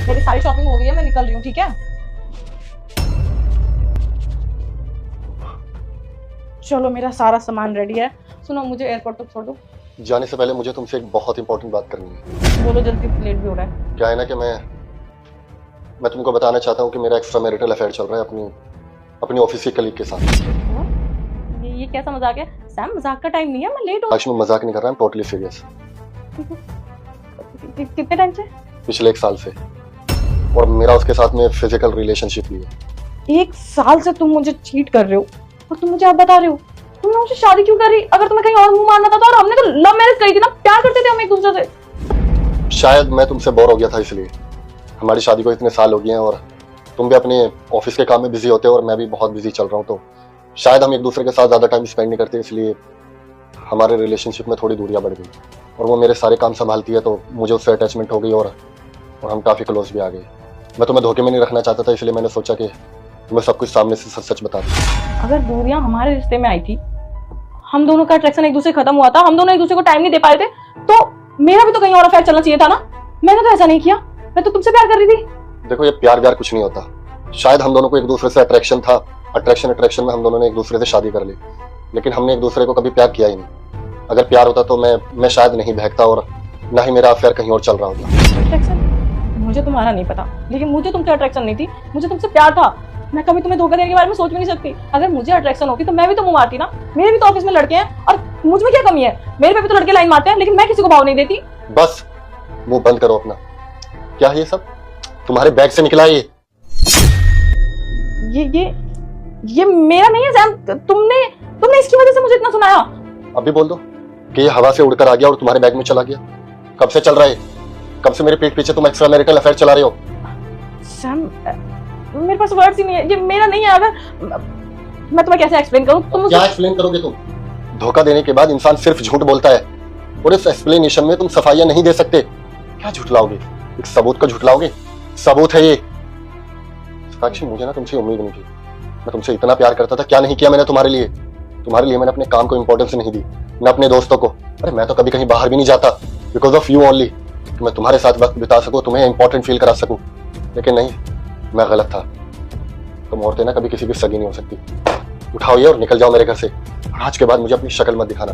मेरी सारी शॉपिंग हो गई है, मैं निकल रही हूँ, ठीक है? चलो मेरा सारा सामान रेडी है। सुनो, मुझे एयरपोर्ट तक छोड़ दो। जाने से पहले मुझे तुमसे एक बहुत इंपॉर्टेंट बात करनी है। बोलो जल्दी, लेट भी हो रहा है। क्या है ना कि मैं तुमको बताना चाहता हूँ कि मेरा एक्स्ट्रा मैरिटल अफेयर चल रहा है अपनी ऑफिस के कलीग के साथ। ये कैसा मजाक है सैम? मजाक का टाइम नहीं है, मैं लेट हो। आज मैं मजाक नहीं कर रहा हूँ, टोटली सीरियस। कितने टाइम से? पिछले 1 साल से। और मेरा उसके साथ में फिजिकल रिलेशनशिप भी है। 1 साल से तुम मुझे चीट कर रहे हो और तुम मुझे आप बता रहे हो? तुमने मुझसे शादी क्यों करी? अगर तुम्हें कहीं और मुंह मारना था तो, और हमने तो लव मैरिज करी थी ना, प्यार करते थे हम एक दूसरे से। शायद मैं तुमसे बोर हो गया था, इसलिए हमारी शादी को इतने साल हो गए हैं और तुम भी अपने ऑफिस के काम में बिजी होते हो और मैं भी बहुत बिजी चल रहा हूँ, तो शायद हम एक दूसरे के साथ ज्यादा टाइम स्पेंड नहीं करते, इसलिए हमारे रिलेशनशिप में थोड़ी दूरियां बढ़ गई और वो मेरे सारे काम संभालती है तो मुझे उससे अटैचमेंट हो गई और हम काफी क्लोज भी आ गए। मैं तुम्हें धोखे में नहीं रखना चाहता था, इसलिए मैंने सोचा कि तुम्हें सब कुछ सामने से सच सच बता दूं। अगर दूरियां हमारे रिश्ते में आई थी, हम दोनों का अट्रैक्शन एक दूसरे खत्म हुआ था, हम दोनों एक दूसरे को टाइम नहीं दे पाए थे, तो मेरा भी तो कहीं और अफेयर चलना चाहिए था ना। मैंने तो ऐसा नहीं किया, मैं तो तुमसे प्यार कर रही थी। देखो, ये प्यार व्यार कुछ नहीं होता। शायद हम दोनों को एक दूसरे से अट्रैक्शन था, अट्रैक्शन में हम दोनों ने एक दूसरे से शादी कर ली, लेकिन हमने एक दूसरे को कभी प्यार किया ही नहीं। अगर प्यार होता तो मैं शायद नहीं बहकता और ना ही मेरा अफेयर कहीं और चल रहा होता। अट्रैक्शन? मुझे तुम्हारा नहीं पता, लेकिन मुझे तुमसे अट्रैक्शन नहीं थी, मुझे तुमसे प्यार था। मैं कभी तुम्हें धोखा देने के बारे में सोच भी नहीं सकती। अगर मुझे अट्रैक्शन होती तो मैं भी तो मुंह मारती ना। मेरे भी तो ऑफिस में लड़के हैं और मुझ में क्या कमी है? मेरे पे भी तो लड़के लाइन मारते हैं, लेकिन मैं किसी को भाव नहीं देती। बस मुंह बंद करो अपना। क्या है ये सब तुम्हारे बैग से निकला? ये मेरा नहीं है सैम। तुमने इसकी वजह से मुझे इतना सुनाया। अभी बोल दो कि ये हवा से उड़कर आ गया और तुम्हारे बैग में चला गया। कब से चल रहा है? कब से मेरे पीठ पीछे तुम एक्स्ट्रा मैरिटल अफेयर चला रहे हो? सैम, मेरे पास वर्ड्स ही नहीं है, ये मेरा नहीं है। अगर मैं तुम्हें कैसे एक्सप्लेन करूं? तुम क्या एक्सप्लेन करोगे तुम? धोखा देने के बाद इंसान सिर्फ झूठ बोलता है और इस एक्सप्लेनेशन में तुम सफाइयां नहीं दे सकते। क्या झुठलाओगे? एक सबूत का झुठलाओगे? सबूत है ये। साक्षी, मुझे ना तुमसे उम्मीद नहीं थी। मैं तुमसे इतना प्यार करता था, क्या नहीं किया मैंने तुम्हारे लिए? मैंने अपने काम को इंपॉर्टेंस नहीं दी, न अपने दोस्तों को। अरे मैं तो कभी कहीं बाहर भी नहीं जाता बिकॉज ऑफ यू ओनली, कि मैं तुम्हारे साथ वक्त बिता सकूं, तुम्हें इंपॉर्टेंट फील करा सकूं। लेकिन नहीं, मैं गलत था। तुम औरतें ना कभी किसी की सगी नहीं हो सकती। उठाओ ये और निकल जाओ मेरे घर से। आज के बाद मुझे अपनी शक्ल मत दिखाना।